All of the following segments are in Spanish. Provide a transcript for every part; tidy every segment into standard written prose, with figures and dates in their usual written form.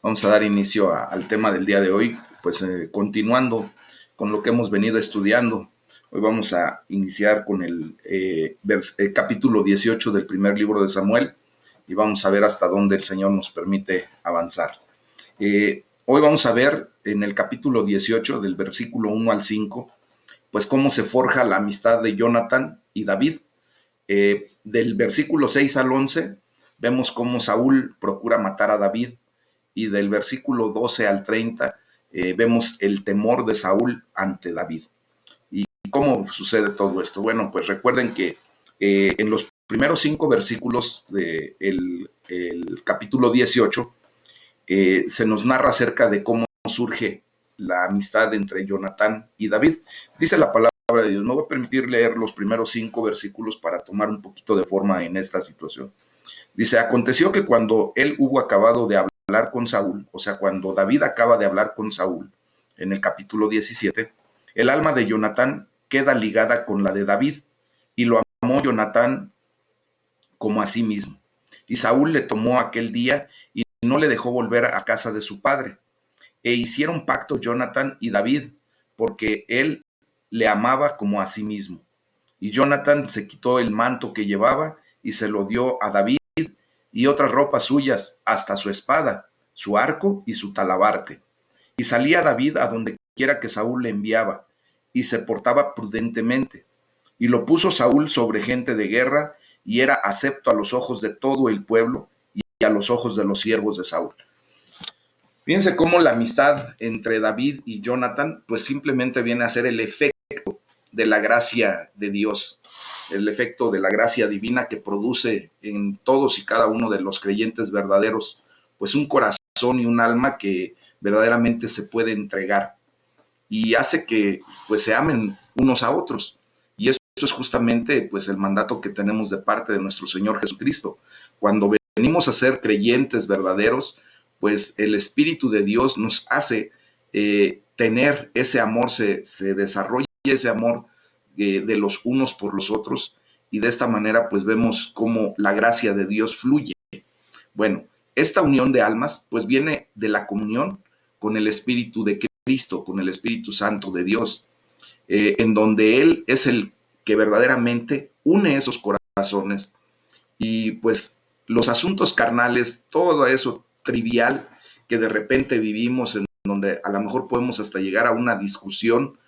Vamos a dar inicio al tema del día de hoy, pues continuando con lo que hemos venido estudiando. Hoy vamos a iniciar con el capítulo 18 del primer libro de Samuel y vamos a ver hasta dónde el Señor nos permite avanzar. Hoy vamos a ver en el capítulo 18 del versículo 1 al 5, pues cómo se forja la amistad de Jonathan y David. Del versículo 6 al 11 vemos cómo Saúl procura matar a David, y del versículo 12 al 30 vemos el temor de Saúl ante David. ¿Y cómo sucede todo esto? Bueno, pues recuerden que en los primeros 5 versículos del capítulo 18 se nos narra acerca de cómo surge la amistad entre Jonatán y David. Dice la palabra de Dios. Me voy a permitir leer los primeros 5 versículos para tomar un poquito de forma en esta situación. Dice, aconteció que cuando él hubo acabado de hablar con Saúl, o sea, cuando David acaba de hablar con Saúl, en el capítulo 17, el alma de Jonatán queda ligada con la de David, y lo amó Jonatán como a sí mismo. Y Saúl le tomó aquel día y no le dejó volver a casa de su padre. E hicieron pacto Jonatán y David, porque él le amaba como a sí mismo. Y Jonatán se quitó el manto que llevaba y se lo dio a David, y otras ropas suyas, hasta su espada, su arco y su talabarte. Y salía David a donde quiera que Saúl le enviaba, y se portaba prudentemente. Y lo puso Saúl sobre gente de guerra, y era acepto a los ojos de todo el pueblo y a los ojos de los siervos de Saúl. Fíjense cómo la amistad entre David y Jonathan, pues simplemente viene a ser el efecto de la gracia de Dios, el efecto de la gracia divina que produce en todos y cada uno de los creyentes verdaderos, pues un corazón y un alma que verdaderamente se puede entregar y hace que pues se amen unos a otros. Y eso es justamente pues el mandato que tenemos de parte de nuestro Señor Jesucristo. Cuando venimos a ser creyentes verdaderos, pues el Espíritu de Dios nos hace tener ese amor, se desarrolla ese amor de los unos por los otros, y de esta manera pues vemos cómo la gracia de Dios fluye. Bueno, esta unión de almas pues viene de la comunión con el Espíritu de Cristo, con el Espíritu Santo de Dios, en donde Él es el que verdaderamente une esos corazones, y pues los asuntos carnales, todo eso trivial que de repente vivimos, en donde a lo mejor podemos hasta llegar a una discusión,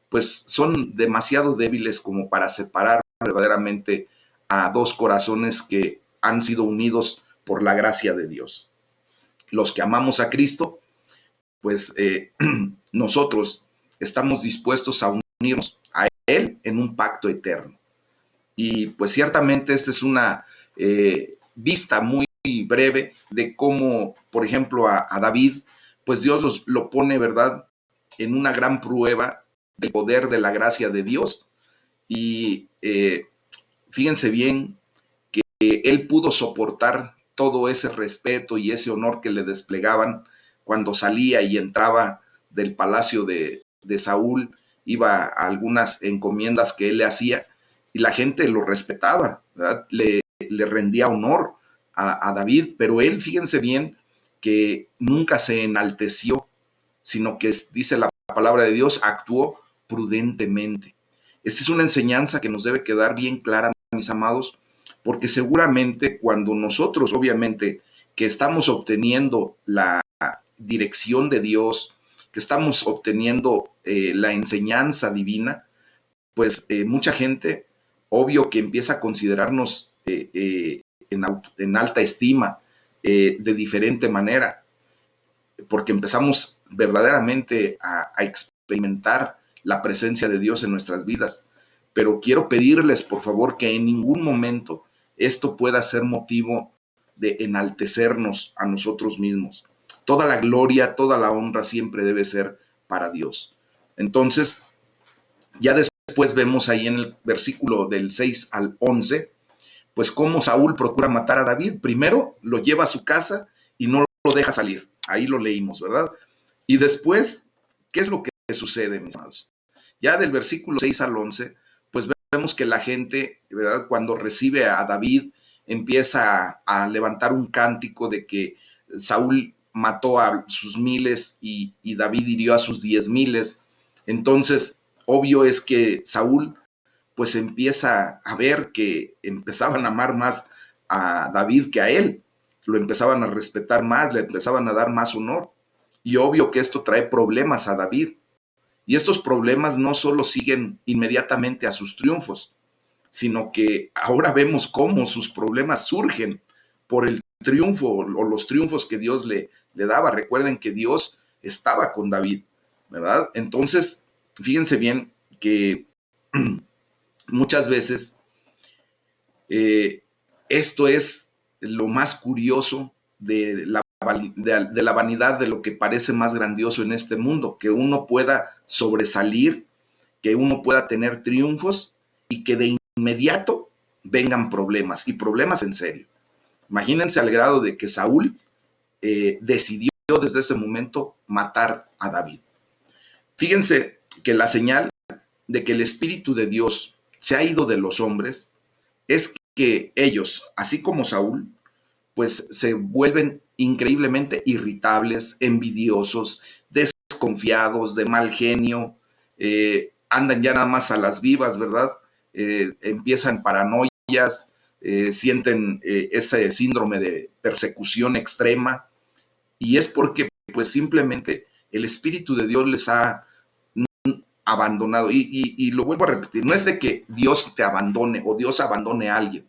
pues son demasiado débiles como para separar verdaderamente a dos corazones que han sido unidos por la gracia de Dios. Los que amamos a Cristo, pues nosotros estamos dispuestos a unirnos a Él en un pacto eterno. Y pues ciertamente esta es una vista muy breve de cómo, por ejemplo, a David, pues Dios lo pone, ¿verdad?, en una gran prueba del poder de la gracia de Dios. Y fíjense bien que él pudo soportar todo ese respeto y ese honor que le desplegaban cuando salía y entraba del palacio de Saúl, iba a algunas encomiendas que él le hacía, y la gente lo respetaba, ¿verdad? Le rendía honor a David, pero él, fíjense bien, que nunca se enalteció, sino que dice la palabra de Dios, actuó prudentemente. Esta es una enseñanza que nos debe quedar bien clara, mis amados, porque seguramente cuando nosotros, obviamente, que estamos obteniendo la dirección de Dios, que estamos obteniendo la enseñanza divina, pues mucha gente, obvio que empieza a considerarnos en alta estima, de diferente manera, porque empezamos verdaderamente a experimentar la presencia de Dios en nuestras vidas. Pero quiero pedirles, por favor, que en ningún momento esto pueda ser motivo de enaltecernos a nosotros mismos. Toda la gloria, toda la honra siempre debe ser para Dios. Entonces, ya después vemos ahí en el versículo del 6 al 11, pues cómo Saúl procura matar a David. Primero lo lleva a su casa y no lo deja salir. Ahí lo leímos, ¿verdad? Y después, ¿qué es lo que sucede, mis amados? Ya del versículo 6 al 11, pues vemos que la gente, ¿verdad?, cuando recibe a David, empieza a levantar un cántico de que Saúl mató a sus miles y David hirió a sus 10,000. Entonces, obvio es que Saúl pues empieza a ver que empezaban a amar más a David que a él, lo empezaban a respetar más, le empezaban a dar más honor. Y obvio que esto trae problemas a David. Y estos problemas no solo siguen inmediatamente a sus triunfos, sino que ahora vemos cómo sus problemas surgen por el triunfo o los triunfos que Dios le daba. Recuerden que Dios estaba con David, ¿verdad? Entonces, fíjense bien que muchas veces esto es lo más curioso de la vanidad de lo que parece más grandioso en este mundo, que uno pueda sobresalir, que uno pueda tener triunfos y que de inmediato vengan problemas y problemas en serio. Imagínense al grado de que Saúl decidió desde ese momento matar a David. Fíjense que la señal de que el Espíritu de Dios se ha ido de los hombres es que ellos, así como Saúl, pues se vuelven increíblemente irritables, envidiosos, desconfiados, de mal genio, andan ya nada más a las vivas, ¿verdad? Empiezan paranoias, sienten ese síndrome de persecución extrema, y es porque pues simplemente el Espíritu de Dios les ha abandonado. Y lo vuelvo a repetir, no es de que Dios te abandone o Dios abandone a alguien,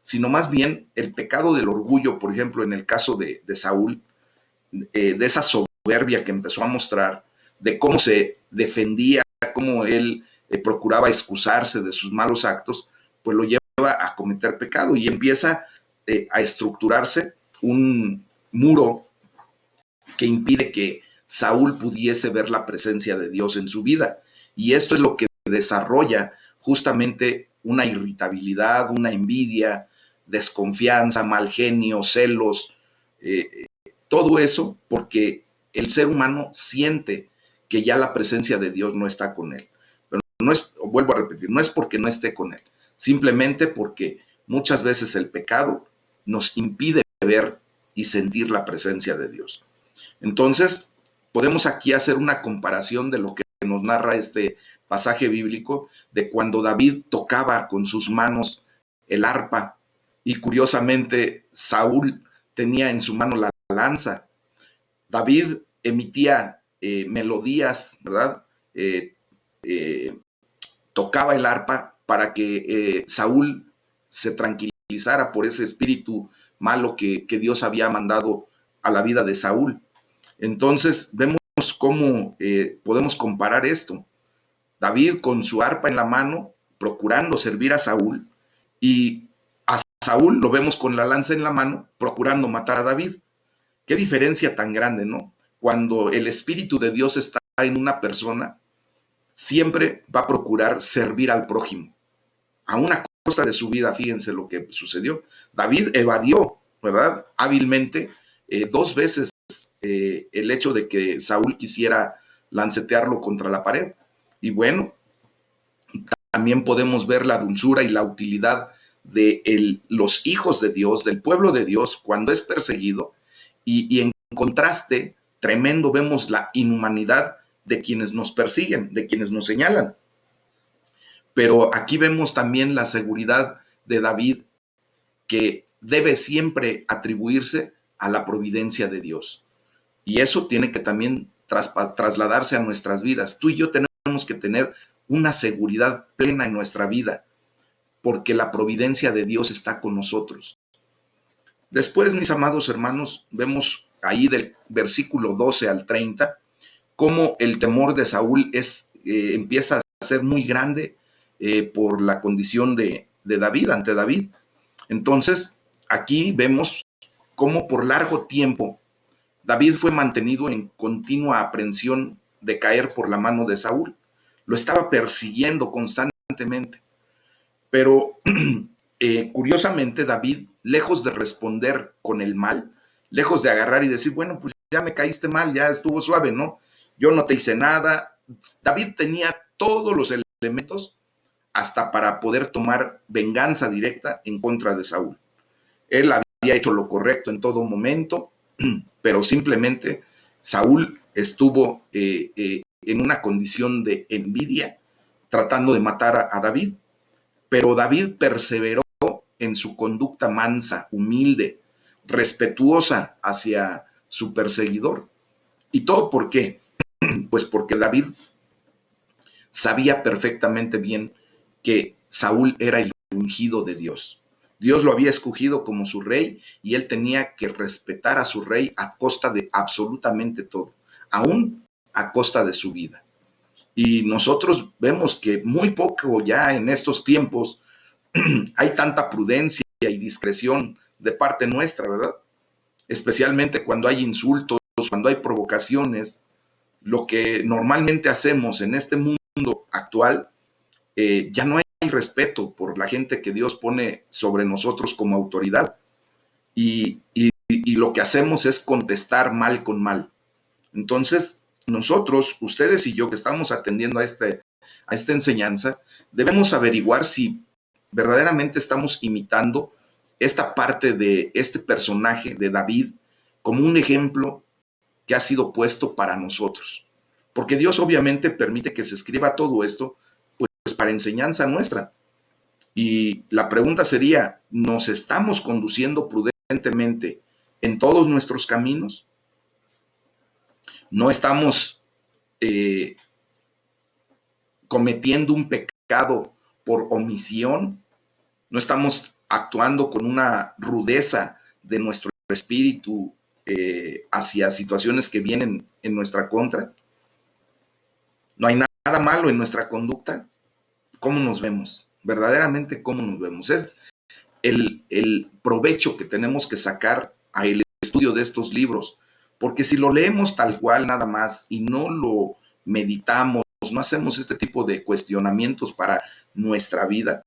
sino más bien el pecado del orgullo, por ejemplo, en el caso de Saúl, de esa soberbia que empezó a mostrar, de cómo se defendía, cómo él procuraba excusarse de sus malos actos, pues lo lleva a cometer pecado y empieza a estructurarse un muro que impide que Saúl pudiese ver la presencia de Dios en su vida. Y esto es lo que desarrolla justamente una irritabilidad, una envidia, desconfianza, mal genio, celos, todo eso porque el ser humano siente que ya la presencia de Dios no está con él. Pero no es, vuelvo a repetir, no es porque no esté con él, simplemente porque muchas veces el pecado nos impide ver y sentir la presencia de Dios. Entonces, podemos aquí hacer una comparación de lo que nos narra este pasaje bíblico, de cuando David tocaba con sus manos el arpa y curiosamente Saúl tenía en su mano la lanza. David emitía melodías, ¿verdad? Tocaba el arpa para que Saúl se tranquilizara por ese espíritu malo que Dios había mandado a la vida de Saúl. Entonces vemos cómo podemos comparar esto. David con su arpa en la mano, procurando servir a Saúl, y a Saúl lo vemos con la lanza en la mano, procurando matar a David. Qué diferencia tan grande, ¿no? Cuando el Espíritu de Dios está en una persona, siempre va a procurar servir al prójimo. A una costa de su vida, fíjense lo que sucedió. David evadió, ¿verdad? Hábilmente, 2 veces el hecho de que Saúl quisiera lancetearlo contra la pared. Y bueno, también podemos ver la dulzura y la utilidad de los hijos de Dios, del pueblo de Dios, cuando es perseguido. Y en contraste tremendo vemos la inhumanidad de quienes nos persiguen, de quienes nos señalan. Pero aquí vemos también la seguridad de David, que debe siempre atribuirse a la providencia de Dios. Y eso tiene que también trasladarse a nuestras vidas. Tú y yo tenemos que tener una seguridad plena en nuestra vida, porque la providencia de Dios está con nosotros. Después, mis amados hermanos, vemos ahí del versículo 12 al 30, cómo el temor de Saúl empieza a ser muy grande por la condición de David, ante David. Entonces, aquí vemos cómo por largo tiempo David fue mantenido en continua aprensión de caer por la mano de Saúl. Lo estaba persiguiendo constantemente. Pero curiosamente David, lejos de responder con el mal, lejos de agarrar y decir, bueno, pues ya me caíste mal, ya estuvo suave, ¿no? Yo no te hice nada. David tenía todos los elementos hasta para poder tomar venganza directa en contra de Saúl. Él había hecho lo correcto en todo momento, pero simplemente Saúl estuvo en una condición de envidia tratando de matar a David, pero David perseveró en su conducta mansa, humilde, respetuosa hacia su perseguidor. ¿Y todo por qué? Pues porque David sabía perfectamente bien que Saúl era el ungido de Dios. Dios lo había escogido como su rey y él tenía que respetar a su rey a costa de absolutamente todo, aún a costa de su vida. Y nosotros vemos que muy poco ya en estos tiempos hay tanta prudencia y discreción de parte nuestra, ¿verdad? Especialmente cuando hay insultos, cuando hay provocaciones. Lo que normalmente hacemos en este mundo actual, ya no hay respeto por la gente que Dios pone sobre nosotros como autoridad. Y lo que hacemos es contestar mal con mal. Entonces, nosotros, ustedes y yo que estamos atendiendo a esta enseñanza, debemos averiguar si verdaderamente estamos imitando esta parte de este personaje de David como un ejemplo que ha sido puesto para nosotros. Porque Dios obviamente permite que se escriba todo esto, pues para enseñanza nuestra. Y la pregunta sería, ¿nos estamos conduciendo prudentemente en todos nuestros caminos? ¿No estamos eh, cometiendo un pecado por omisión? ¿No estamos actuando con una rudeza de nuestro espíritu hacia situaciones que vienen en nuestra contra? ¿No hay nada malo en nuestra conducta? ¿Cómo nos vemos? Verdaderamente, ¿cómo nos vemos? Es el provecho que tenemos que sacar al estudio de estos libros, porque si lo leemos tal cual nada más y no lo meditamos, no hacemos este tipo de cuestionamientos para nuestra vida,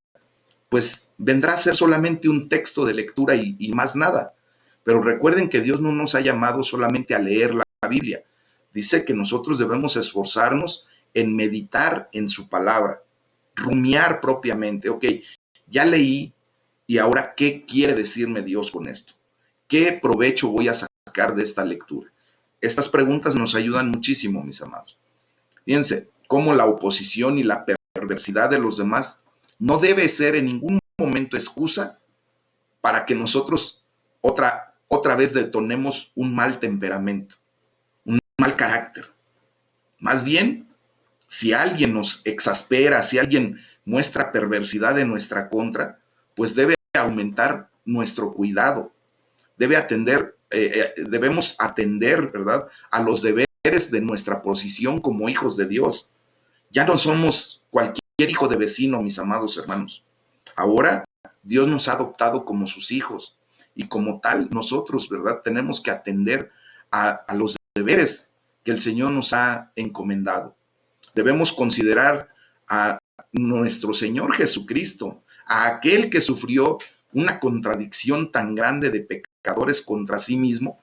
pues vendrá a ser solamente un texto de lectura y más nada. Pero recuerden que Dios no nos ha llamado solamente a leer la Biblia. Dice que nosotros debemos esforzarnos en meditar en su palabra, rumiar propiamente. Ok, ya leí y ahora, ¿qué quiere decirme Dios con esto? ¿Qué provecho voy a sacar de esta lectura? Estas preguntas nos ayudan muchísimo, mis amados. Fíjense, cómo la oposición y la perversidad de los demás no debe ser en ningún momento excusa para que nosotros otra vez detonemos un mal temperamento, un mal carácter. Más bien, si alguien nos exaspera, si alguien muestra perversidad en nuestra contra, pues debe aumentar nuestro cuidado, debemos atender, ¿verdad?, a los deberes de nuestra posición como hijos de Dios. Ya no somos cualquier hijo de vecino, mis amados hermanos. Ahora Dios nos ha adoptado como sus hijos y como tal nosotros, ¿verdad?, tenemos que atender a los deberes que el Señor nos ha encomendado. Debemos considerar a nuestro Señor Jesucristo, a aquel que sufrió una contradicción tan grande de pecadores contra sí mismo,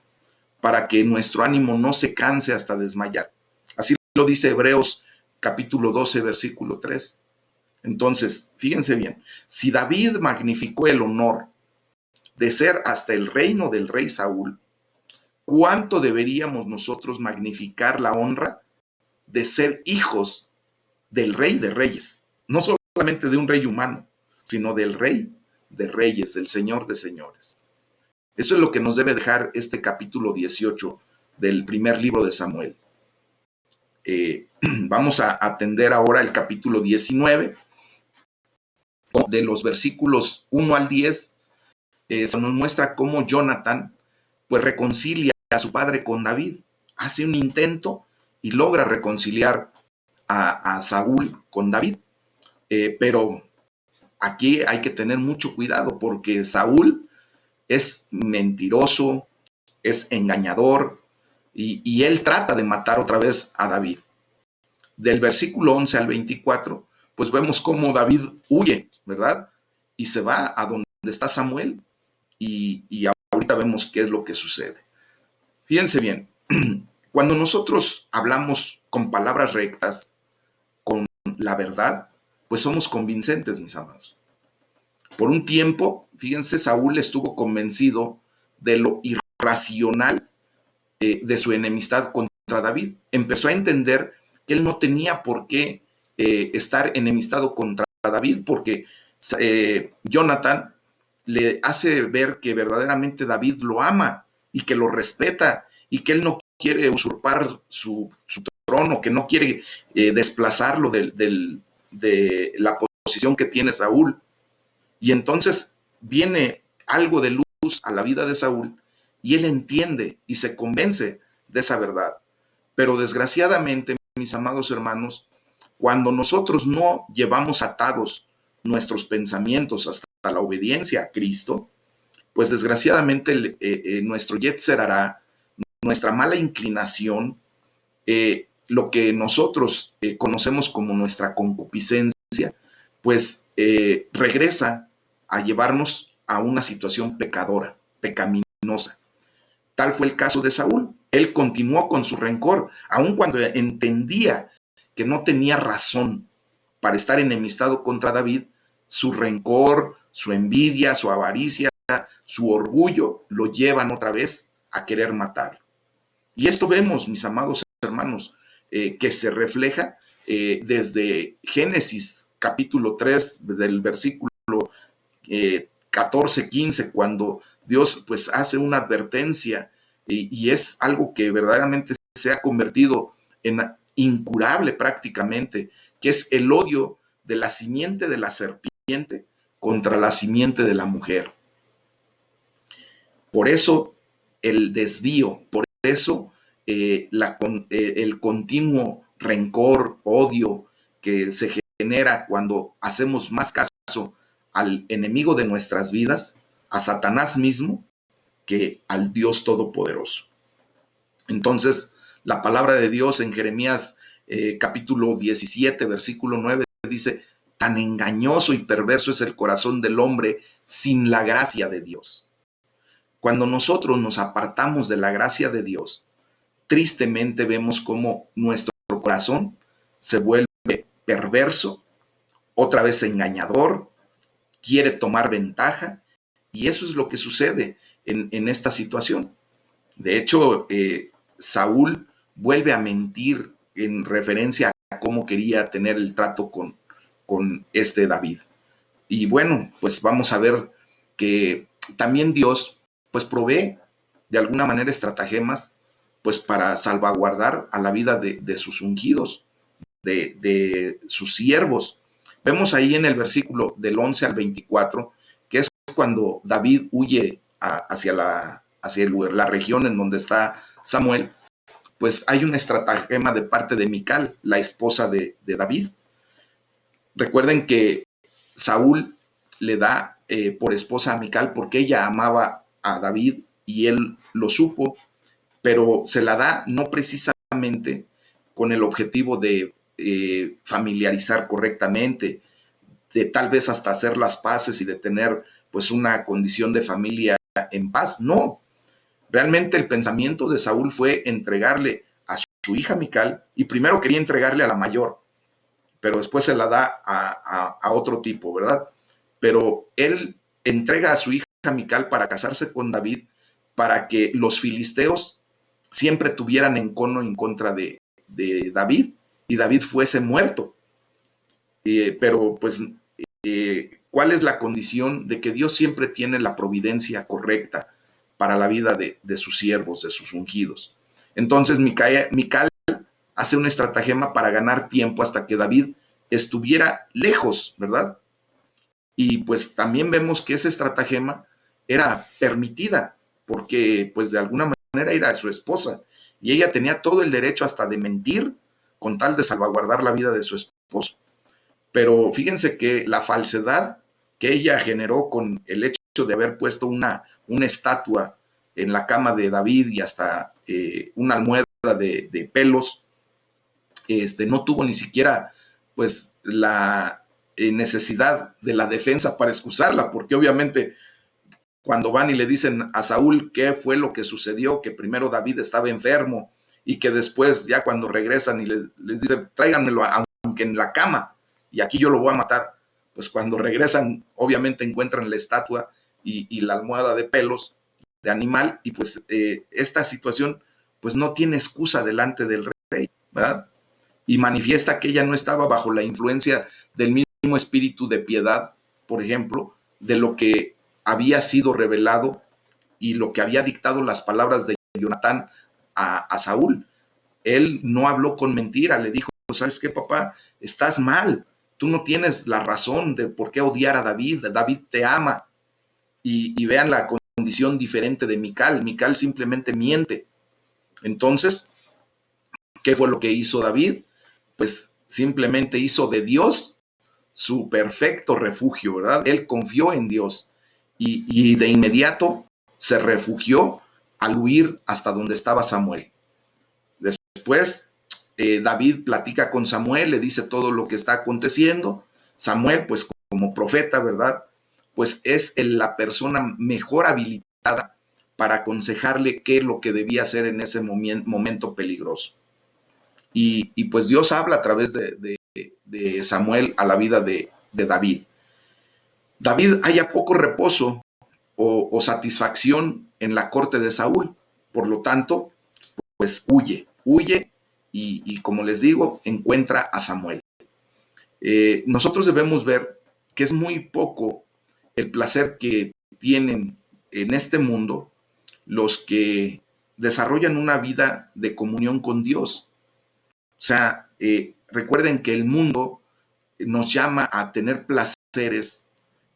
para que nuestro ánimo no se canse hasta desmayar. Así lo dice Hebreos capítulo 12, versículo 3. Entonces, fíjense bien, si David magnificó el honor de ser hasta el reino del rey Saúl, ¿cuánto deberíamos nosotros magnificar la honra de ser hijos del rey de reyes? No solamente de un rey humano, sino del rey de reyes, del señor de señores. Eso es lo que nos debe dejar este capítulo 18 del primer libro de Samuel. Vamos a atender ahora el capítulo 19, de los versículos 1 al 10. Se nos muestra cómo Jonathan pues reconcilia a su padre con David, hace un intento y logra reconciliar a Saúl con David. Pero aquí hay que tener mucho cuidado porque Saúl es mentiroso, es engañador y él trata de matar otra vez a David. Del versículo 11 al 24, pues vemos cómo David huye, ¿verdad? Y se va a donde está Samuel y ahorita vemos qué es lo que sucede. Fíjense bien, cuando nosotros hablamos con palabras rectas, con la verdad, pues somos convincentes, mis amados. Por un tiempo, fíjense, Saúl estuvo convencido de lo irracional de su enemistad contra David. Empezó a entender que él no tenía por qué estar enemistado contra David, porque Jonathan le hace ver que verdaderamente David lo ama y que lo respeta y que él no quiere usurpar su trono, que no quiere desplazarlo de la posición que tiene Saúl. Y entonces viene algo de luz a la vida de Saúl y él entiende y se convence de esa verdad. Pero desgraciadamente, mis amados hermanos, cuando nosotros no llevamos atados nuestros pensamientos hasta la obediencia a Cristo, pues desgraciadamente nuestro yetzer hará, nuestra mala inclinación, lo que nosotros conocemos como nuestra concupiscencia, pues regresa a llevarnos a una situación pecadora, pecaminosa. Tal fue el caso de Saúl. Él continuó con su rencor, aun cuando entendía que no tenía razón para estar enemistado contra David. Su rencor, su envidia, su avaricia, su orgullo lo llevan otra vez a querer matar. Y esto vemos, mis amados hermanos, que se refleja desde Génesis capítulo 3 del versículo 14, 15, cuando Dios pues hace una advertencia y es algo que verdaderamente se ha convertido en incurable prácticamente, que es el odio de la simiente de la serpiente contra la simiente de la mujer. Por eso el desvío, por eso el continuo rencor, odio que se genera cuando hacemos más caso al enemigo de nuestras vidas, a Satanás mismo, que al Dios Todopoderoso. Entonces, la palabra de Dios en Jeremías capítulo 17, versículo 9, dice: tan engañoso y perverso es el corazón del hombre sin la gracia de Dios. Cuando nosotros nos apartamos de la gracia de Dios, tristemente vemos cómo nuestro corazón se vuelve perverso, otra vez engañador, quiere tomar ventaja, y eso es lo que sucede en esta situación. De hecho, Saúl vuelve a mentir en referencia a cómo quería tener el trato con este David. Y bueno, pues vamos a ver que también Dios pues provee de alguna manera estratagemas pues para salvaguardar a la vida de sus ungidos, de sus siervos. Vemos ahí en el versículo del 11 al 24, que es cuando David huye hacia la región en donde está Samuel, pues hay un estratagema de parte de Mical, la esposa de David. Recuerden que Saúl le da por esposa a Mical porque ella amaba a David y él lo supo, pero se la da no precisamente con el objetivo de familiarizar correctamente, de tal vez hasta hacer las paces y de tener pues una condición de familia en paz. No, realmente el pensamiento de Saúl fue entregarle a su hija Mical, y primero quería entregarle a la mayor, pero después se la da a otro tipo, ¿verdad? Pero él entrega a su hija Mical para casarse con David, para que los filisteos siempre tuvieran encono en contra de David y David fuese muerto. Pero pues, ¿cuál es la condición de que Dios siempre tiene la providencia correcta para la vida de sus siervos, de sus ungidos? Entonces Mical hace un estratagema para ganar tiempo hasta que David estuviera lejos, ¿verdad? Y pues también vemos que esa estratagema era permitida, porque pues de alguna manera era su esposa, y ella tenía todo el derecho hasta de mentir con tal de salvaguardar la vida de su esposo. Pero fíjense que la falsedad que ella generó con el hecho de haber puesto una estatua en la cama de David y hasta una almohada de pelos, no tuvo ni siquiera pues la necesidad de la defensa para excusarla, porque obviamente cuando van y le dicen a Saúl qué fue lo que sucedió, que primero David estaba enfermo y que después ya cuando regresan y les dicen tráiganmelo aunque en la cama y aquí yo lo voy a matar, pues cuando regresan obviamente encuentran la estatua y la almohada de pelos de animal, y pues esta situación pues no tiene excusa delante del rey, ¿verdad? Y manifiesta que ella no estaba bajo la influencia del mismo espíritu de piedad, por ejemplo, de lo que había sido revelado y lo que había dictado las palabras de Jonatán a Saúl. Él no habló con mentira, le dijo, ¿sabes qué, papá? Estás mal, tú no tienes la razón de por qué odiar a David, David te ama. Y vean la condición diferente de Mical. Mical simplemente miente. Entonces, ¿qué fue lo que hizo David? Pues simplemente hizo de Dios su perfecto refugio, ¿verdad? Él confió en Dios y de inmediato se refugió al huir hasta donde estaba Samuel. Después, David platica con Samuel, le dice todo lo que está aconteciendo. Samuel, pues como profeta, ¿verdad? Pues es la persona mejor habilitada para aconsejarle qué es lo que debía hacer en ese momento peligroso. Y pues Dios habla a través de Samuel a la vida de David. David halla poco reposo o satisfacción en la corte de Saúl. Por lo tanto, pues huye y como les digo, encuentra a Samuel. Nosotros debemos ver que es muy poco el placer que tienen en este mundo los que desarrollan una vida de comunión con Dios. O sea, recuerden que el mundo nos llama a tener placeres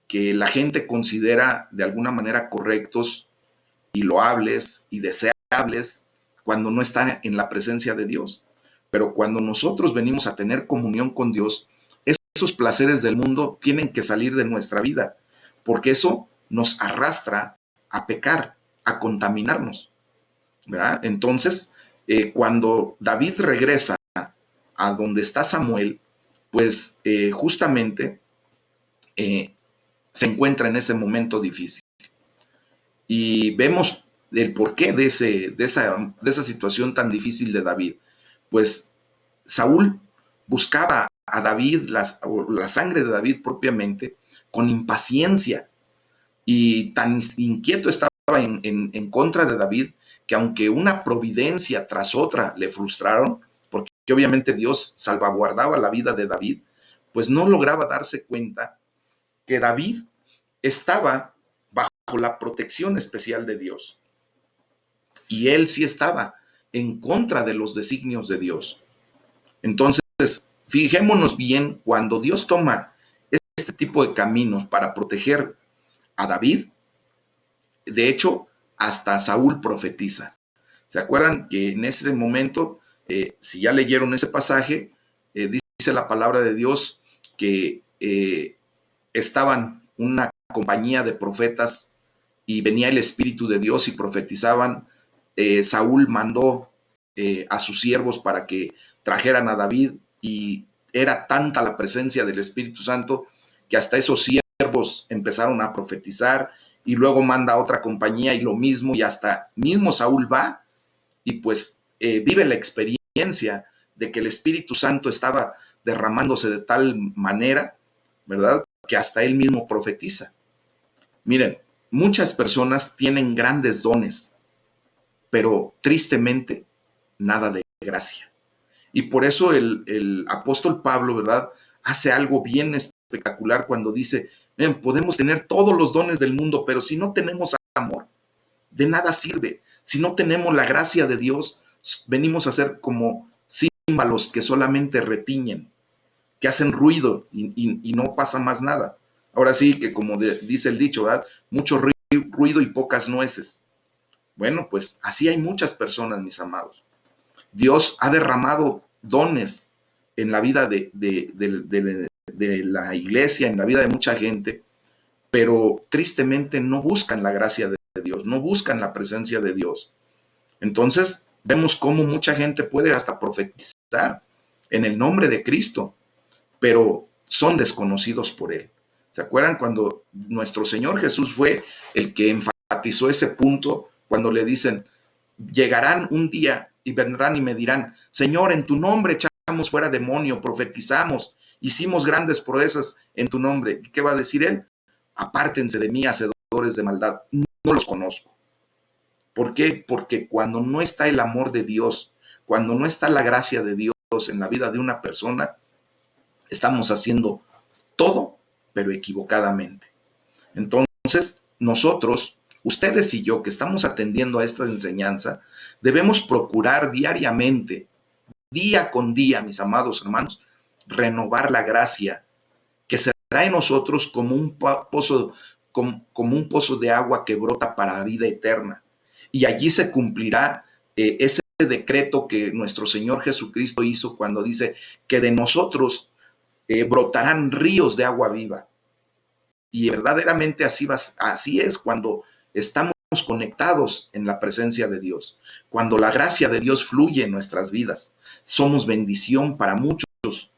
que la gente considera de alguna manera correctos y loables y deseables cuando no está en la presencia de Dios. Pero cuando nosotros venimos a tener comunión con Dios, esos placeres del mundo tienen que salir de nuestra vida, porque eso nos arrastra a pecar, a contaminarnos, ¿verdad? Entonces, cuando David regresa a donde está Samuel, pues justamente se encuentra en ese momento difícil. Y vemos el porqué de esa situación tan difícil de David. Pues Saúl buscaba a David, la sangre de David propiamente, con impaciencia, y tan inquieto estaba en contra de David, que aunque una providencia tras otra le frustraron, porque obviamente Dios salvaguardaba la vida de David, pues no lograba darse cuenta que David estaba bajo la protección especial de Dios. Y él sí estaba en contra de los designios de Dios. Entonces, fijémonos bien, cuando Dios toma este tipo de caminos para proteger a David, de hecho, hasta Saúl profetiza. ¿Se acuerdan que en ese momento, si ya leyeron ese pasaje, dice la palabra de Dios que estaban una compañía de profetas y venía el Espíritu de Dios y profetizaban? Saúl mandó a sus siervos para que trajeran a David, y era tanta la presencia del Espíritu Santo que hasta esos siervos empezaron a profetizar, y luego manda a otra compañía y lo mismo, y hasta mismo Saúl va y pues vive la experiencia de que el Espíritu Santo estaba derramándose de tal manera, ¿verdad?, que hasta él mismo profetiza. Miren, muchas personas tienen grandes dones, pero tristemente nada de gracia. Y por eso el apóstol Pablo, ¿verdad?, hace algo bien espectacular cuando dice, podemos tener todos los dones del mundo, pero si no tenemos amor, de nada sirve. Si no tenemos la gracia de Dios, venimos a ser como címbalos que solamente retiñen, que hacen ruido y no pasa más nada. Ahora sí que como dice el dicho, ¿verdad?, mucho ruido y pocas nueces. Bueno, pues así hay muchas personas, mis amados. Dios ha derramado dones en la vida de la iglesia, en la vida de mucha gente, pero tristemente no buscan la gracia de Dios, no buscan la presencia de Dios. Entonces vemos cómo mucha gente puede hasta profetizar en el nombre de Cristo, pero son desconocidos por Él. ¿Se acuerdan cuando nuestro Señor Jesús fue el que enfatizó ese punto cuando le dicen, llegarán un día y vendrán y me dirán, Señor, en tu nombre echamos fuera demonio, profetizamos, hicimos grandes proezas en tu nombre? ¿Y qué va a decir Él? Apártense de mí, hacedores de maldad, no los conozco. ¿Por qué? Porque cuando no está el amor de Dios, cuando no está la gracia de Dios en la vida de una persona, estamos haciendo todo, pero equivocadamente. Entonces, nosotros, ustedes y yo, que estamos atendiendo a esta enseñanza, debemos procurar diariamente, día con día, mis amados hermanos, renovar la gracia que será en nosotros como un pozo, como un pozo de agua que brota para la vida eterna. Y allí se cumplirá ese decreto que nuestro Señor Jesucristo hizo cuando dice que de nosotros brotarán ríos de agua viva. Y verdaderamente así es cuando estamos conectados en la presencia de Dios, cuando la gracia de Dios fluye en nuestras vidas. Somos bendición para muchos.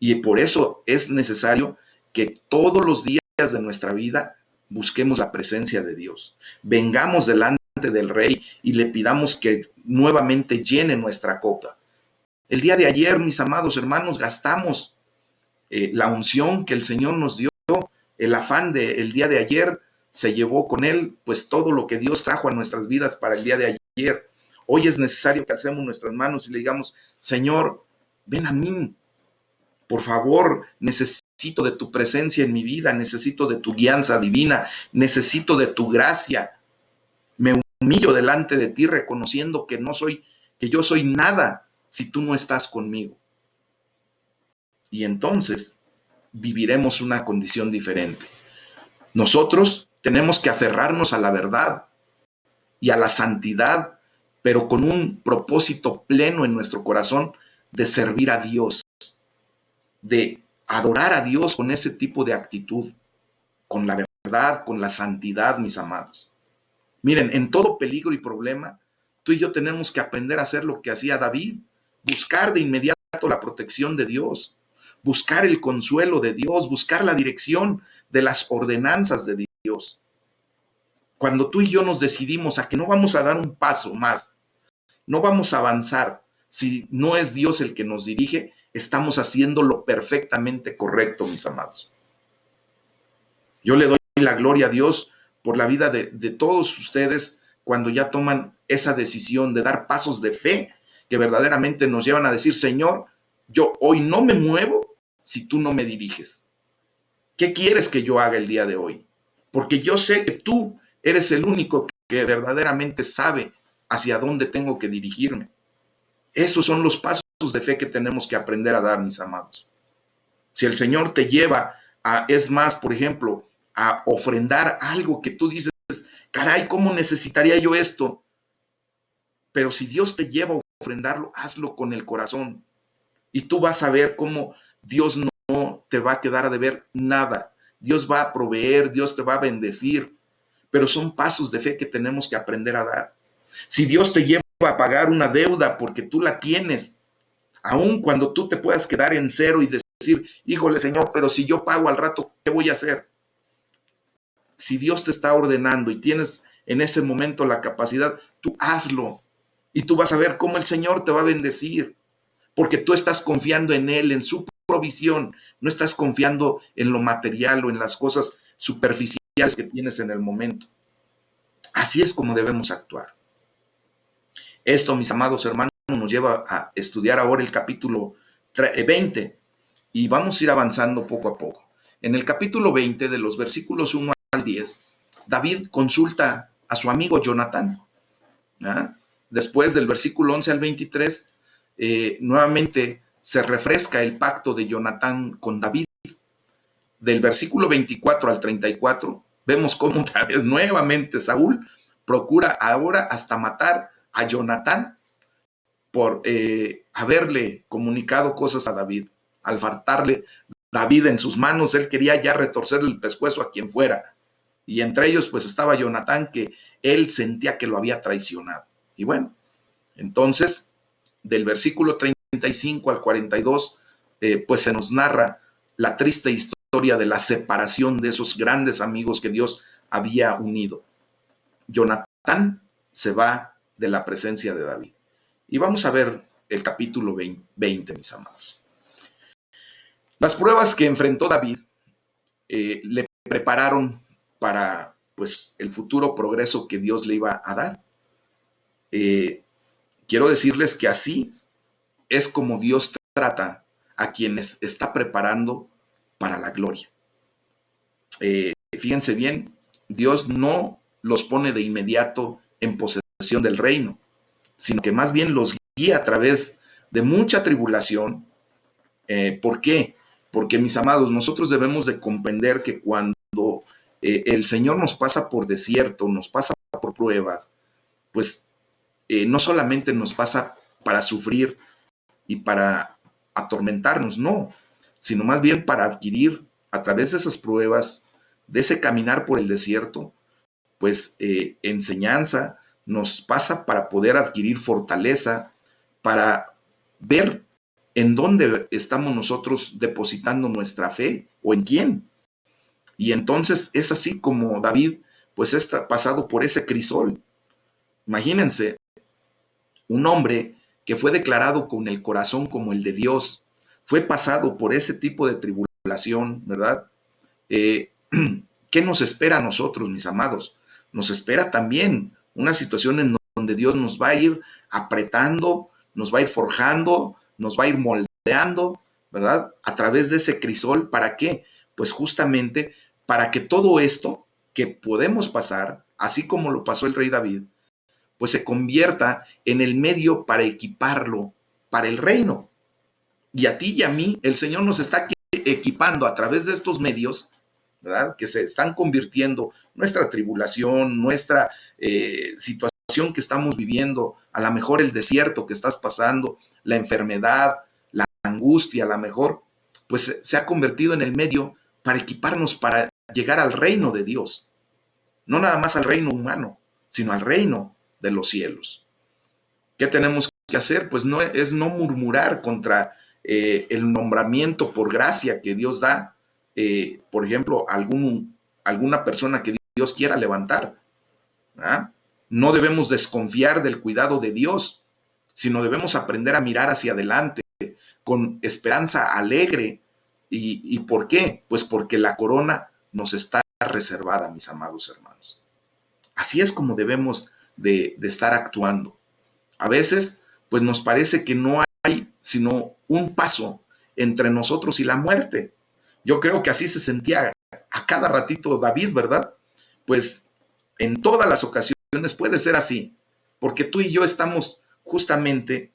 Y por eso es necesario que todos los días de nuestra vida busquemos la presencia de Dios. Vengamos delante del Rey y le pidamos que nuevamente llene nuestra copa. El día de ayer, mis amados hermanos, gastamos la unción que el Señor nos dio, el afán del día de ayer, se llevó con él pues todo lo que Dios trajo a nuestras vidas para el día de ayer. Hoy es necesario que alcemos nuestras manos y le digamos, Señor, ven a mí. Por favor, necesito de tu presencia en mi vida, necesito de tu guianza divina, necesito de tu gracia. Me humillo delante de ti reconociendo que yo soy nada si tú no estás conmigo. Y entonces viviremos una condición diferente. Nosotros tenemos que aferrarnos a la verdad y a la santidad, pero con un propósito pleno en nuestro corazón de servir a Dios, de adorar a Dios con ese tipo de actitud, con la verdad, con la santidad, mis amados. Miren, en todo peligro y problema, tú y yo tenemos que aprender a hacer lo que hacía David, buscar de inmediato la protección de Dios, buscar el consuelo de Dios, buscar la dirección de las ordenanzas de Dios. Cuando tú y yo nos decidimos a que no vamos a dar un paso más, no vamos a avanzar, si no es Dios el que nos dirige, estamos haciendo lo perfectamente correcto, mis amados. Yo le doy la gloria a Dios por la vida de todos ustedes cuando ya toman esa decisión de dar pasos de fe que verdaderamente nos llevan a decir, Señor, yo hoy no me muevo si tú no me diriges. ¿Qué quieres que yo haga el día de hoy? Porque yo sé que tú eres el único que verdaderamente sabe hacia dónde tengo que dirigirme. Esos son los pasos de fe que tenemos que aprender a dar, mis amados. Si el Señor te lleva es más, por ejemplo, a ofrendar algo que tú dices, caray, ¿cómo necesitaría yo esto? Pero si Dios te lleva a ofrendarlo, hazlo con el corazón. Y tú vas a ver cómo Dios no te va a quedar a deber nada. Dios va a proveer, Dios te va a bendecir. Pero son pasos de fe que tenemos que aprender a dar. Si Dios te lleva a pagar una deuda porque tú la tienes, aun cuando tú te puedas quedar en cero y decir, híjole Señor, pero si yo pago al rato, ¿qué voy a hacer? Si Dios te está ordenando y tienes en ese momento la capacidad, tú hazlo. Y tú vas a ver cómo el Señor te va a bendecir. Porque tú estás confiando en Él, en su provisión. No estás confiando en lo material o en las cosas superficiales que tienes en el momento. Así es como debemos actuar. Esto, mis amados hermanos, nos lleva a estudiar ahora el capítulo 20 y vamos a ir avanzando poco a poco. En el capítulo 20, de los versículos 1 al 10, David consulta a su amigo Jonatán. Después del versículo 11 al 23, nuevamente se refresca el pacto de Jonatán con David. Del versículo 24 al 34, vemos cómo otra vez nuevamente Saúl procura ahora hasta matar a Jonatán por haberle comunicado cosas a David. Al faltarle David en sus manos, él quería ya retorcerle el pescuezo a quien fuera. Y entre ellos pues estaba Jonatán, que él sentía que lo había traicionado. Y bueno, entonces del versículo 35 al 42, pues se nos narra la triste historia de la separación de esos grandes amigos que Dios había unido. Jonatán se va de la presencia de David. Y vamos a ver el capítulo 20, mis amados. Las pruebas que enfrentó David le prepararon para pues el futuro progreso que Dios le iba a dar. Quiero decirles que así es como Dios trata a quienes está preparando para la gloria. Fíjense bien, Dios no los pone de inmediato en posesión del reino, sino que más bien los guía a través de mucha tribulación. ¿Por qué? Porque, mis amados, nosotros debemos de comprender que cuando el Señor nos pasa por desierto, nos pasa por pruebas, pues no solamente nos pasa para sufrir y para atormentarnos, no, sino más bien para adquirir a través de esas pruebas, de ese caminar por el desierto, pues enseñanza, nos pasa para poder adquirir fortaleza, para ver en dónde estamos nosotros depositando nuestra fe o en quién. Y entonces es así como David pues está pasado por ese crisol. Imagínense, un hombre que fue declarado con el corazón como el de Dios, fue pasado por ese tipo de tribulación, ¿verdad? Eh, ¿Qué nos espera a nosotros, mis amados? Nos espera también una situación en donde Dios nos va a ir apretando, nos va a ir forjando, nos va a ir moldeando, ¿verdad? A través de ese crisol, ¿para qué? Pues justamente para que todo esto que podemos pasar, así como lo pasó el rey David, pues se convierta en el medio para equiparlo para el reino. Y a ti y a mí, el Señor nos está equipando a través de estos medios, ¿verdad? Que se están convirtiendo nuestra tribulación, nuestra situación que estamos viviendo, a lo mejor el desierto que estás pasando, la enfermedad, la angustia, a lo mejor, pues se ha convertido en el medio para equiparnos para llegar al reino de Dios. No nada más al reino humano, sino al reino de los cielos. ¿Qué tenemos que hacer? Pues no es no murmurar contra el nombramiento por gracia que Dios da, por ejemplo, alguna persona que Dios quiera levantar. ¿Ah? No debemos desconfiar del cuidado de Dios, sino debemos aprender a mirar hacia adelante con esperanza alegre. ¿Y por qué? Pues porque la corona nos está reservada, mis amados hermanos. Así es como debemos de estar actuando. A veces, pues nos parece que no hay sino un paso entre nosotros y la muerte. Yo creo que así se sentía a cada ratito David, ¿verdad? Pues en todas las ocasiones puede ser así, porque tú y yo estamos justamente,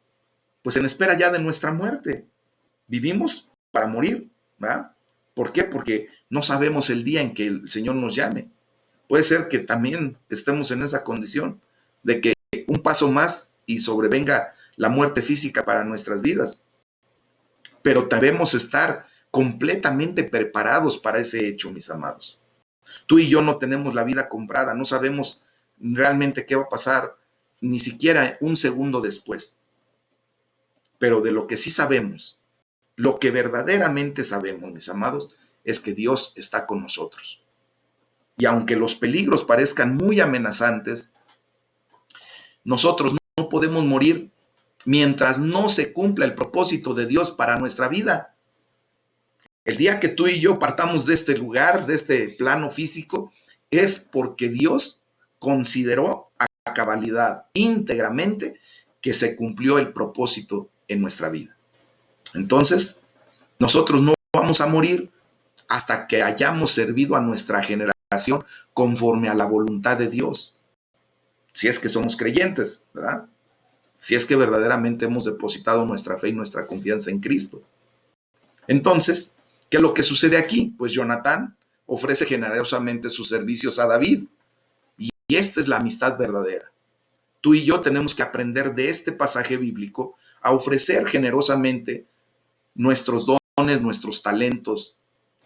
pues en espera ya de nuestra muerte. Vivimos para morir, ¿verdad? ¿Por qué? Porque no sabemos el día en que el Señor nos llame. Puede ser que también estemos en esa condición de que un paso más y sobrevenga la muerte física para nuestras vidas. Pero debemos estar completamente preparados para ese hecho, mis amados. Tú y yo no tenemos la vida comprada, no sabemos realmente qué va a pasar ni siquiera un segundo después. Pero de lo que sí sabemos, lo que verdaderamente sabemos, mis amados, es que Dios está con nosotros. Y aunque los peligros parezcan muy amenazantes, nosotros no podemos morir mientras no se cumpla el propósito de Dios para nuestra vida. El día que tú y yo partamos de este lugar, de este plano físico, es porque Dios consideró a cabalidad, íntegramente, que se cumplió el propósito en nuestra vida. Entonces, nosotros no vamos a morir hasta que hayamos servido a nuestra generación conforme a la voluntad de Dios. Si es que somos creyentes, ¿verdad? Si es que verdaderamente hemos depositado nuestra fe y nuestra confianza en Cristo. Entonces, ¿qué es lo que sucede aquí? Pues Jonatán ofrece generosamente sus servicios a David. Y esta es la amistad verdadera. Tú y yo tenemos que aprender de este pasaje bíblico a ofrecer generosamente nuestros dones, nuestros talentos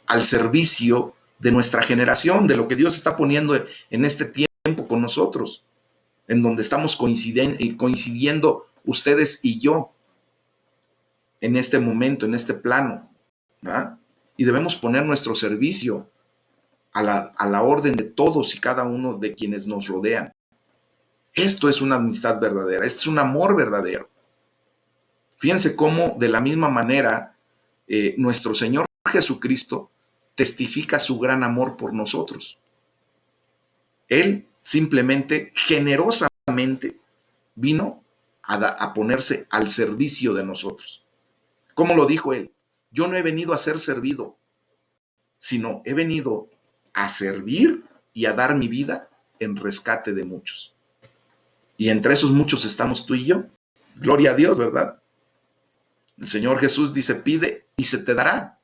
al servicio de nuestra generación, de lo que Dios está poniendo en este tiempo con nosotros, en donde estamos coincidiendo ustedes y yo en este momento, en este plano, ¿verdad? Y debemos poner nuestro servicio a la orden de todos y cada uno de quienes nos rodean. Esto es una amistad verdadera, esto es un amor verdadero. Fíjense cómo de la misma manera nuestro Señor Jesucristo testifica su gran amor por nosotros. Él simplemente, generosamente, vino a ponerse al servicio de nosotros. ¿Cómo lo dijo él? Yo no he venido a ser servido, sino he venido a servir y a dar mi vida en rescate de muchos. Y entre esos muchos estamos tú y yo. Gloria a Dios, ¿verdad? El Señor Jesús dice, pide y se te dará.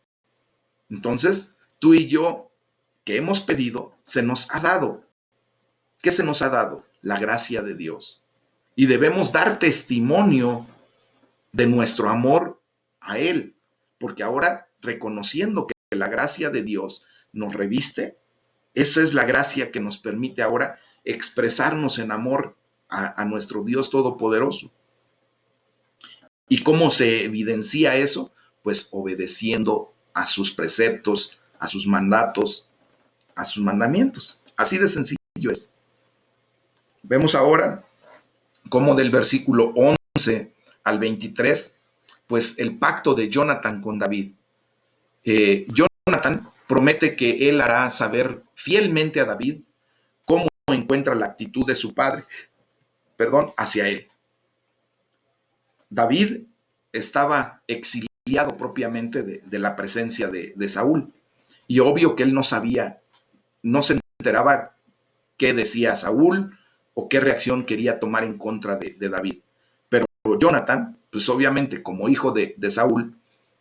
Entonces, tú y yo, que hemos pedido, se nos ha dado. ¿Qué se nos ha dado? La gracia de Dios. Y debemos dar testimonio de nuestro amor a Él, porque ahora, reconociendo que la gracia de Dios nos reviste, esa es la gracia que nos permite ahora expresarnos en amor a nuestro Dios Todopoderoso. ¿Y cómo se evidencia eso? Pues obedeciendo a sus preceptos, a sus mandatos, a sus mandamientos. Así de sencillo es. Vemos ahora cómo del versículo 11 al 23, pues el pacto de Jonathan con David. Jonathan promete que él hará saber fielmente a David cómo encuentra la actitud de su padre, hacia él. David estaba exiliado propiamente de la presencia de Saúl, y obvio que él no sabía, no se enteraba qué decía Saúl o qué reacción quería tomar en contra de David. Pero Jonathan, pues obviamente como hijo de Saúl,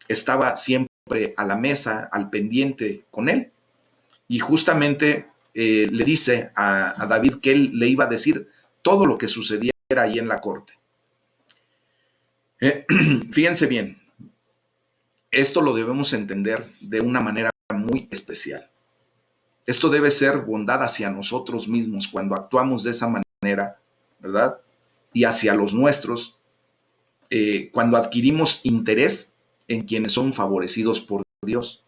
estaba siempre a la mesa, al pendiente con él, y justamente le dice a David que él le iba a decir todo lo que sucediera ahí en la corte. Fíjense bien, esto lo debemos entender de una manera muy especial. Esto debe ser bondad hacia nosotros mismos cuando actuamos de esa manera, ¿verdad? Y hacia los nuestros, cuando adquirimos interés en quienes son favorecidos por Dios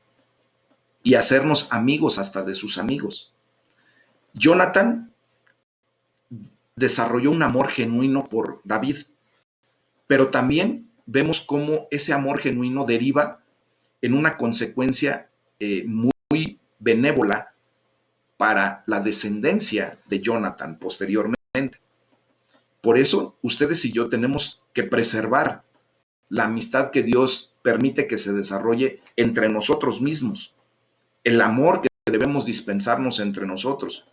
y hacernos amigos hasta de sus amigos. Jonathan desarrolló un amor genuino por David, pero también vemos cómo ese amor genuino deriva en una consecuencia muy benévola para la descendencia de Jonathan posteriormente. Por eso, ustedes y yo tenemos que preservar la amistad que Dios permite que se desarrolle entre nosotros mismos, el amor que debemos dispensarnos entre nosotros,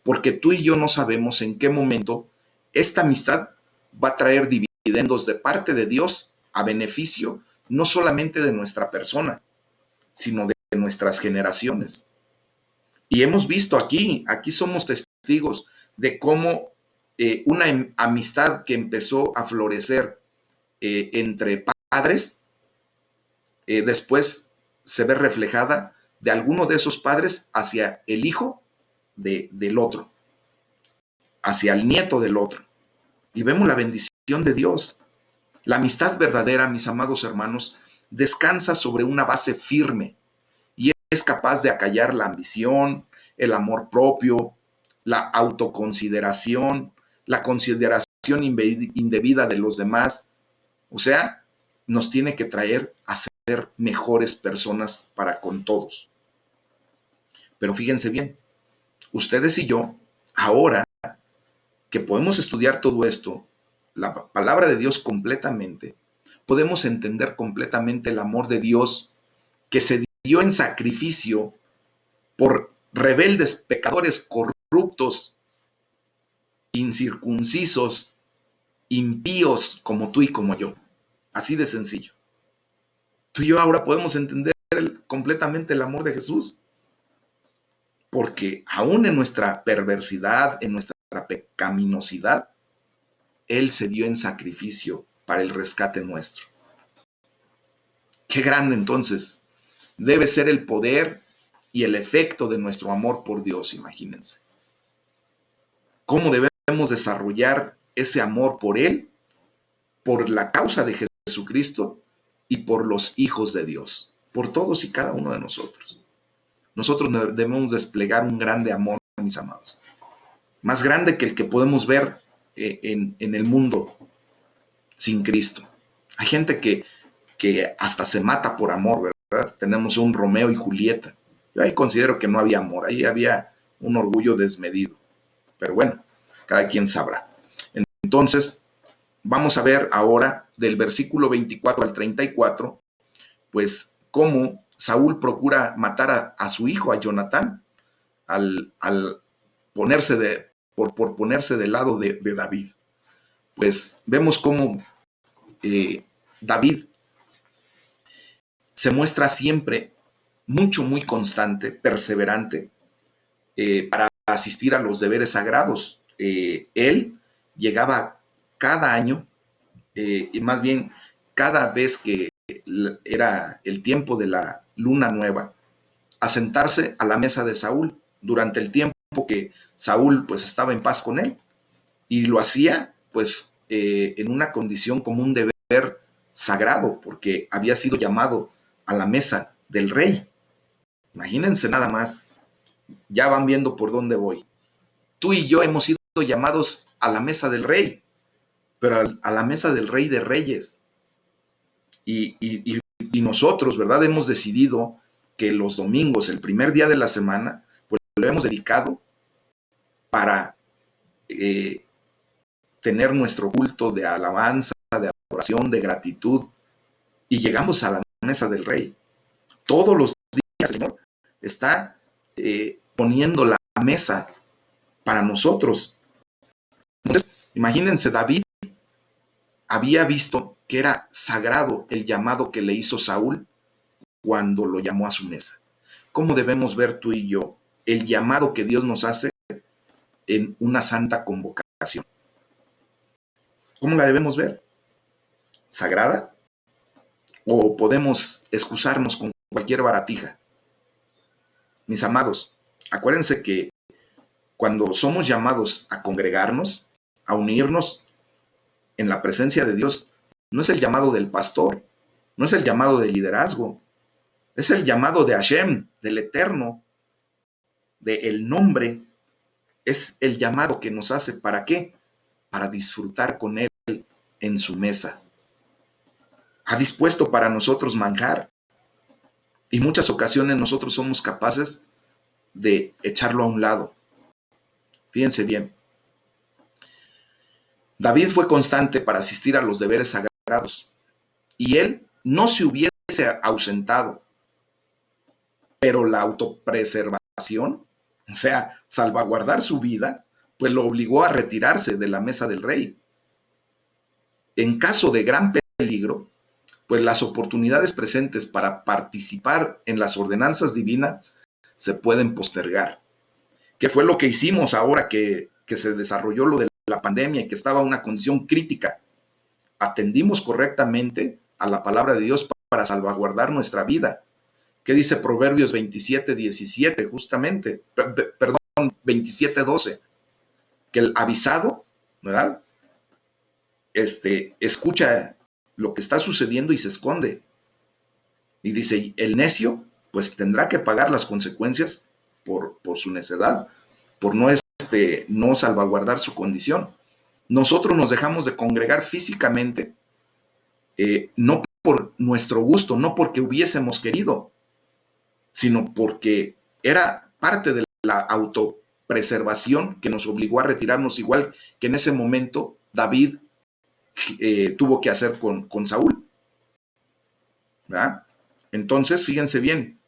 porque tú y yo no sabemos en qué momento esta amistad va a traer dividendos de parte de Dios a beneficio no solamente de nuestra persona, sino de nuestras generaciones. Y hemos visto aquí somos testigos de cómo una amistad que empezó a florecer entre padres, después se ve reflejada de alguno de esos padres hacia el hijo del otro, hacia el nieto del otro. Y vemos la bendición de Dios. La amistad verdadera, mis amados hermanos, descansa sobre una base firme y es capaz de acallar la ambición, el amor propio, la autoconsideración, la consideración indebida de los demás. O sea, nos tiene que traer a ser mejores personas para con todos. Pero fíjense bien, ustedes y yo, ahora que podemos estudiar todo esto, la palabra de Dios completamente, podemos entender completamente el amor de Dios que se dio en sacrificio por rebeldes, pecadores, corruptos, incircuncisos, impíos como tú y como yo. Así de sencillo. Tú y yo ahora podemos entender completamente el amor de Jesús, porque aún en nuestra perversidad, en nuestra pecaminosidad, Él se dio en sacrificio para el rescate nuestro. Qué grande entonces debe ser el poder y el efecto de nuestro amor por Dios, imagínense. ¿Cómo debemos desarrollar ese amor por Él, por la causa de Jesucristo y por los hijos de Dios, por todos y cada uno de nosotros? Nosotros debemos desplegar un grande amor, mis amados, más grande que el que podemos ver en el mundo sin Cristo. Hay gente que hasta se mata por amor, ¿verdad? Tenemos un Romeo y Julieta. Yo ahí considero que no había amor, ahí había un orgullo desmedido. Pero bueno, cada quien sabrá. Entonces, vamos a ver ahora del versículo 24 al 34, pues cómo Saúl procura matar a su hijo, a Jonatán, al ponerse por ponerse del lado de David. Pues vemos cómo David se muestra siempre muy constante, perseverante, para asistir a los deberes sagrados. Él llegaba cada año, y más bien cada vez que era el tiempo de la luna nueva, a sentarse a la mesa de Saúl durante el tiempo que Saúl pues estaba en paz con él, y lo hacía pues en una condición como un deber sagrado, porque había sido llamado a la mesa del rey. Imagínense nada más, ya van viendo por dónde voy. Tú y yo hemos sido llamados a la mesa del rey, pero a la mesa del rey de reyes. Y nosotros, ¿verdad? Hemos decidido que los domingos, el primer día de la semana, pues lo hemos dedicado para tener nuestro culto de alabanza, de adoración, de gratitud, y llegamos a la mesa del rey. Todos los días el Señor está poniendo la mesa para nosotros. Entonces, imagínense, David había visto que era sagrado el llamado que le hizo Saúl cuando lo llamó a su mesa. ¿Cómo debemos ver tú y yo el llamado que Dios nos hace en una santa convocación? ¿Cómo la debemos ver? ¿Sagrada? ¿O podemos excusarnos con cualquier baratija? Mis amados, acuérdense que cuando somos llamados a congregarnos, a unirnos en la presencia de Dios, no es el llamado del pastor, no es el llamado del liderazgo, es el llamado de Hashem, del Eterno, del nombre. Es el llamado que nos hace, ¿para qué? Para disfrutar con Él en su mesa. Ha dispuesto para nosotros manjar, y muchas ocasiones nosotros somos capaces de echarlo a un lado. Fíjense bien. David fue constante para asistir a los deberes sagrados, y él no se hubiese ausentado, pero la autopreservación, o sea, salvaguardar su vida, pues lo obligó a retirarse de la mesa del rey. En caso de gran peligro, pues las oportunidades presentes para participar en las ordenanzas divinas se pueden postergar. ¿Qué fue lo que hicimos ahora que se desarrolló lo de la pandemia y que estaba en una condición crítica? Atendimos correctamente a la palabra de Dios para salvaguardar nuestra vida. ¿Qué dice Proverbios 27:17? Justamente, perdón, 27:12, que el avisado, ¿verdad? Escucha lo que está sucediendo y se esconde. Y dice, el necio, pues tendrá que pagar las consecuencias por su necedad, por no salvaguardar su condición. Nosotros nos dejamos de congregar físicamente, no por nuestro gusto, no porque hubiésemos querido, sino porque era parte de la autopreservación que nos obligó a retirarnos, igual que en ese momento David tuvo que hacer con Saúl, ¿verdad? Entonces, fíjense bien,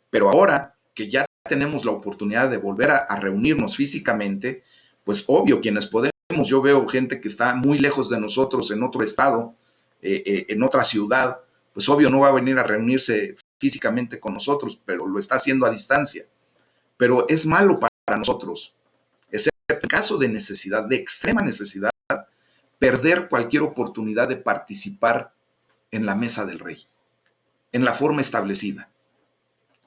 pero ahora que ya tenemos la oportunidad de volver a reunirnos físicamente, pues obvio, quienes podemos, yo veo gente que está muy lejos de nosotros, en otro estado, en otra ciudad, pues obvio no va a venir a reunirse físicamente con nosotros, pero lo está haciendo a distancia. Pero es malo para nosotros, excepto en caso de necesidad, de extrema necesidad, perder cualquier oportunidad de participar en la mesa del rey, en la forma establecida.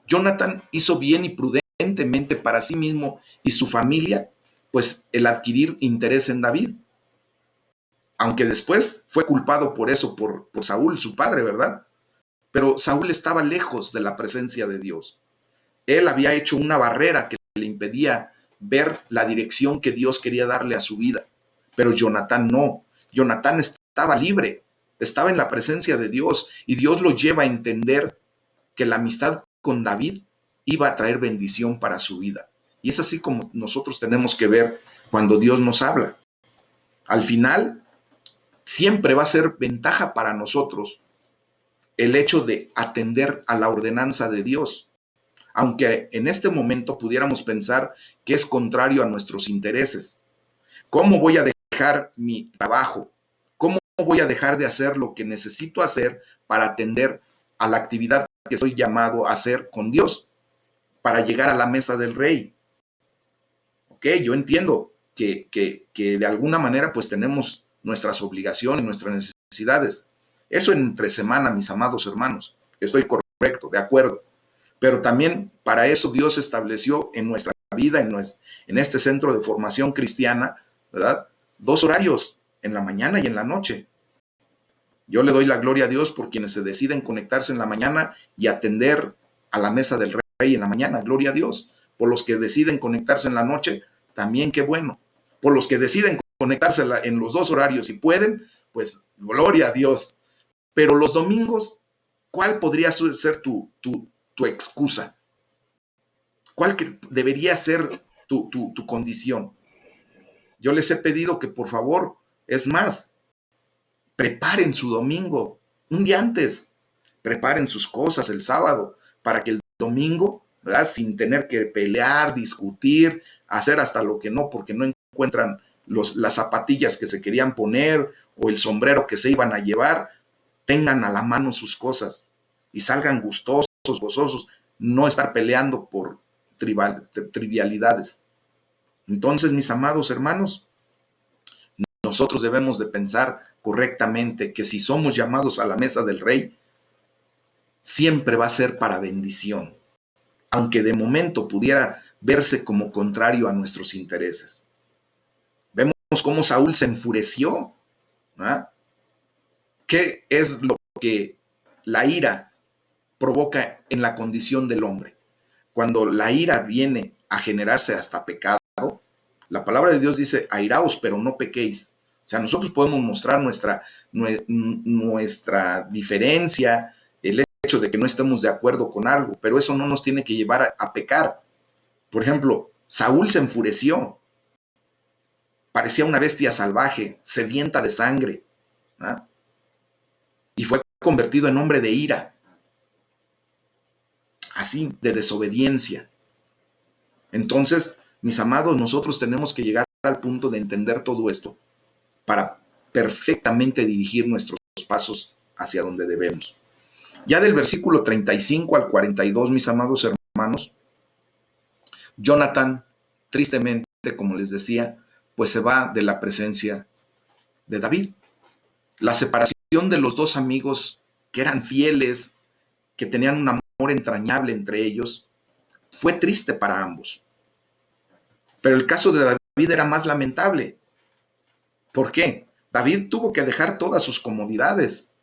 Jonatán hizo bien y prudentemente para sí mismo y su familia, pues el adquirir interés en David. Aunque después fue culpado por eso, por Saúl, su padre, ¿verdad? Pero Saúl estaba lejos de la presencia de Dios. Él había hecho una barrera que le impedía ver la dirección que Dios quería darle a su vida. Pero Jonatán no. Jonatán estaba libre, estaba en la presencia de Dios, y Dios lo lleva a entender que la amistad con David iba a traer bendición para su vida. Y es así como nosotros tenemos que ver cuando Dios nos habla. Al final, siempre va a ser ventaja para nosotros el hecho de atender a la ordenanza de Dios, aunque en este momento pudiéramos pensar que es contrario a nuestros intereses. ¿Cómo voy a dejar mi trabajo? ¿Cómo voy a dejar de hacer lo que necesito hacer para atender a la actividad que estoy llamado a hacer con Dios, para llegar a la mesa del rey? Ok, yo entiendo que de alguna manera pues tenemos nuestras obligaciones, nuestras necesidades. Eso entre semana, mis amados hermanos, estoy correcto, de acuerdo. Pero también para eso Dios estableció en nuestra vida, en este centro de formación cristiana, ¿verdad? 2 horarios, en la mañana y en la noche. Yo le doy la gloria a Dios por quienes se deciden conectarse en la mañana y atender a la mesa del rey en la mañana, gloria a Dios. Por los que deciden conectarse en la noche, también qué bueno. Por los que deciden conectarse en los 2 horarios y pueden, pues gloria a Dios. Pero los domingos, ¿cuál podría ser tu excusa? ¿Cuál debería ser tu condición? Yo les he pedido que por favor, es más, preparen su domingo un día antes, preparen sus cosas el sábado para que el domingo, ¿verdad? Sin tener que pelear, discutir, hacer hasta lo que no, porque no encuentran las zapatillas que se querían poner o el sombrero que se iban a llevar, tengan a la mano sus cosas y salgan gustosos, gozosos, no estar peleando por trivialidades. Entonces, mis amados hermanos, nosotros debemos de pensar correctamente que si somos llamados a la mesa del rey, siempre va a ser para bendición, aunque de momento pudiera verse como contrario a nuestros intereses. Vemos cómo Saúl se enfureció. ¿Ah? ¿Qué es lo que la ira provoca en la condición del hombre? Cuando la ira viene a generarse hasta pecado, la palabra de Dios dice, airaos, pero no pequéis. O sea, nosotros podemos mostrar nuestra diferencia, el hecho de que no estemos de acuerdo con algo, pero eso no nos tiene que llevar a pecar. Por ejemplo, Saúl se enfureció, parecía una bestia salvaje, sedienta de sangre, ¿ah? Y fue convertido en hombre de ira, así, de desobediencia. Entonces, mis amados, nosotros tenemos que llegar al punto de entender todo esto para perfectamente dirigir nuestros pasos hacia donde debemos. Ya del versículo 35 al 42, mis amados hermanos, Jonathan, tristemente, como les decía, pues se va de la presencia de David. La separación de los 2 amigos que eran fieles, que tenían un amor entrañable entre ellos, fue triste para ambos. Pero el caso de David era más lamentable. ¿Por qué? David tuvo que dejar todas sus comodidades.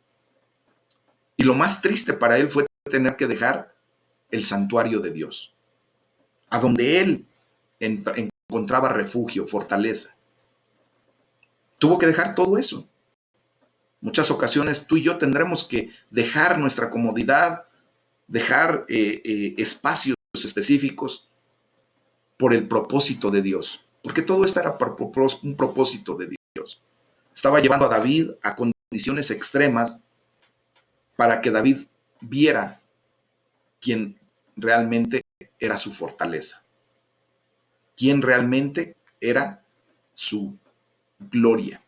Y lo más triste para él fue tener que dejar el santuario de Dios, a donde él encontraba refugio, fortaleza. Tuvo que dejar todo eso. Muchas ocasiones tú y yo tendremos que dejar nuestra comodidad, dejar espacios específicos por el propósito de Dios. Porque todo esto era por un propósito de Dios. Estaba llevando a David a condiciones extremas para que David viera quién realmente era su fortaleza, quién realmente era su gloria.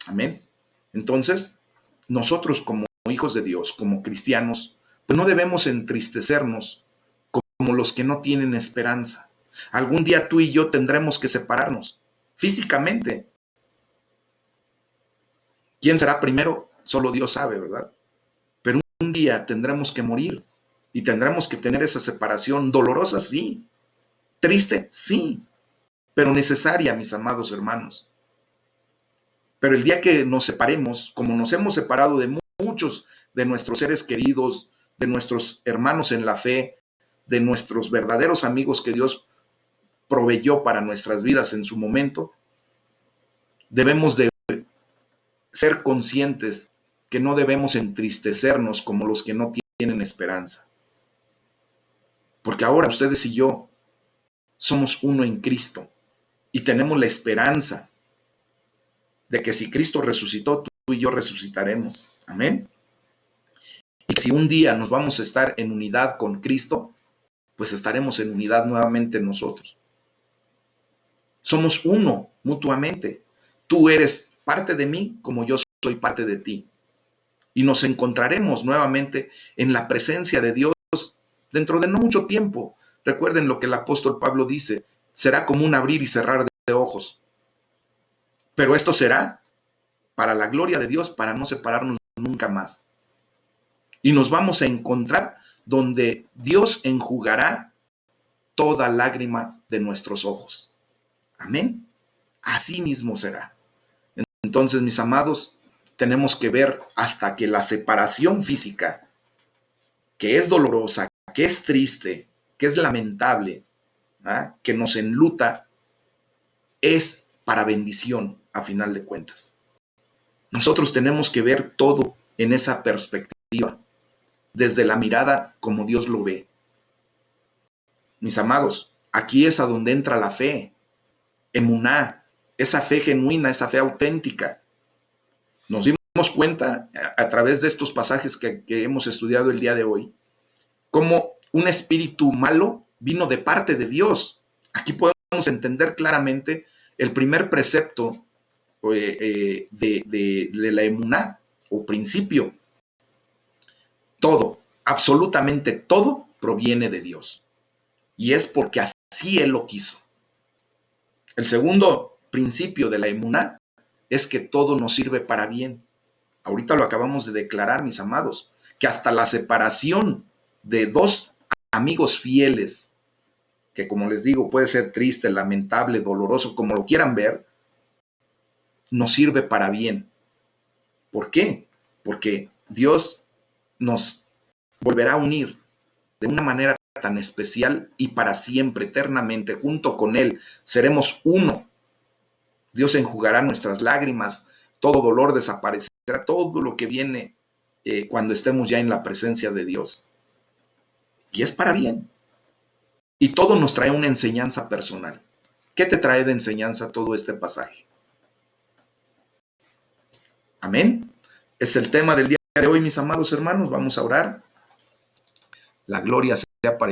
Amén. Entonces, nosotros como hijos de Dios, como cristianos, pues no debemos entristecernos como los que no tienen esperanza. Algún día tú y yo tendremos que separarnos físicamente. ¿Quién será primero? Solo Dios sabe, ¿verdad? Pero un día tendremos que morir y tendremos que tener esa separación dolorosa, sí. Triste, sí. Pero necesaria, mis amados hermanos. Pero el día que nos separemos, como nos hemos separado de muchos de nuestros seres queridos, de nuestros hermanos en la fe, de nuestros verdaderos amigos que Dios proveyó para nuestras vidas en su momento, debemos de ser conscientes que no debemos entristecernos como los que no tienen esperanza. Porque ahora ustedes y yo somos uno en Cristo y tenemos la esperanza de que si Cristo resucitó, tú y yo resucitaremos. Amén. Y si un día nos vamos a estar en unidad con Cristo, pues estaremos en unidad nuevamente nosotros. Somos uno mutuamente. Tú eres parte de mí como yo soy parte de ti. Y nos encontraremos nuevamente en la presencia de Dios dentro de no mucho tiempo. Recuerden lo que el apóstol Pablo dice, será como un abrir y cerrar de ojos. Pero esto será para la gloria de Dios, para no separarnos nunca más. Y nos vamos a encontrar donde Dios enjugará toda lágrima de nuestros ojos. Amén. Así mismo será. Entonces, mis amados, tenemos que ver hasta que la separación física, que es dolorosa, que es triste, que es lamentable, ¿ah?, que nos enluta, es para bendición a final de cuentas. Nosotros tenemos que ver todo en esa perspectiva, desde la mirada como Dios lo ve. Mis amados, aquí es a donde entra la fe, emuná, esa fe genuina, esa fe auténtica. Nos dimos cuenta a través de estos pasajes que hemos estudiado el día de hoy, cómo un espíritu malo vino de parte de Dios. Aquí podemos entender claramente el primer precepto de la emuná o principio. Todo, absolutamente todo proviene de Dios. Y es porque así Él lo quiso. El segundo principio de la emuná es que todo nos sirve para bien. Ahorita lo acabamos de declarar, mis amados, que hasta la separación de dos amigos fieles, que como les digo, puede ser triste, lamentable, doloroso, como lo quieran ver, nos sirve para bien. ¿Por qué? Porque Dios nos volverá a unir de una manera tan especial y para siempre, eternamente, junto con Él, seremos uno. Dios enjugará nuestras lágrimas, todo dolor desaparecerá, todo lo que viene cuando estemos ya en la presencia de Dios. Y es para bien. Y todo nos trae una enseñanza personal. ¿Qué te trae de enseñanza todo este pasaje? Amén. Es el tema del día de hoy, mis amados hermanos. Vamos a orar. La gloria sea para el